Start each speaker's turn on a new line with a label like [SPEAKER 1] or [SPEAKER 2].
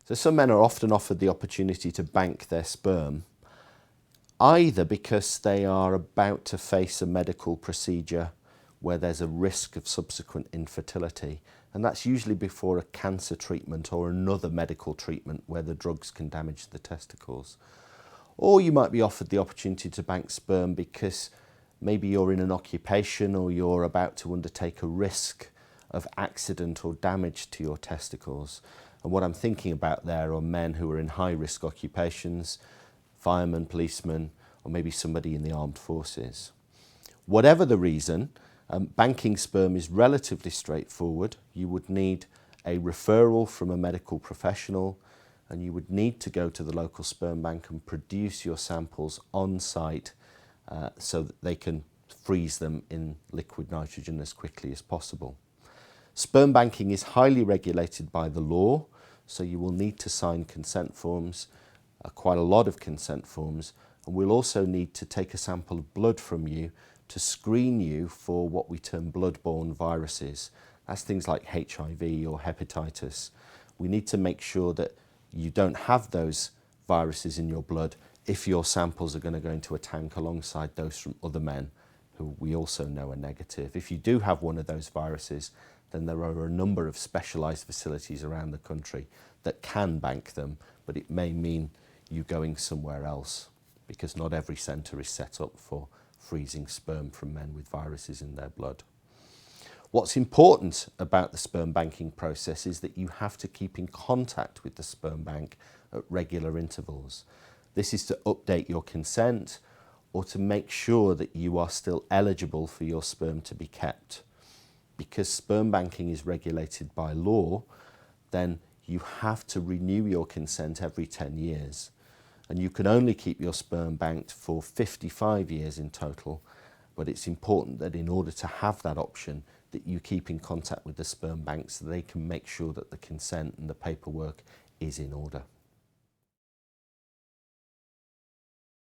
[SPEAKER 1] So some men are often offered the opportunity to bank their sperm, either because they are about to face a medical procedure where there's a risk of subsequent infertility, and that's usually before a cancer treatment or another medical treatment where the drugs can damage the testicles. Or you might be offered the opportunity to bank sperm because maybe you're in an occupation or you're about to undertake a risk of accident or damage to your testicles. And what I'm thinking about there are men who are in high-risk occupations, firemen, policemen, or maybe somebody in the armed forces. Whatever the reason, banking sperm is relatively straightforward. You would need a referral from a medical professional, and you would need to go to the local sperm bank and produce your samples on site so that they can freeze them in liquid nitrogen as quickly as possible. Sperm banking is highly regulated by the law, so you will need to sign consent forms, quite a lot of consent forms, and we'll also need to take a sample of blood from you to screen you for what we term blood-borne viruses. That's things like HIV or hepatitis. We need to make sure that you don't have those viruses in your blood if your samples are going to go into a tank alongside those from other men who we also know are negative. If you do have one of those viruses, then there are a number of specialised facilities around the country that can bank them, but it may mean you going somewhere else because not every centre is set up for freezing sperm from men with viruses in their blood. What's important about the sperm banking process is that you have to keep in contact with the sperm bank at regular intervals. This is to update your consent or to make sure that you are still eligible for your sperm to be kept. Because sperm banking is regulated by law, then you have to renew your consent every 10 years. And you can only keep your sperm banked for 55 years in total, but it's important that in order to have that option, that you keep in contact with the sperm bank so they can make sure that the consent and the paperwork is in order.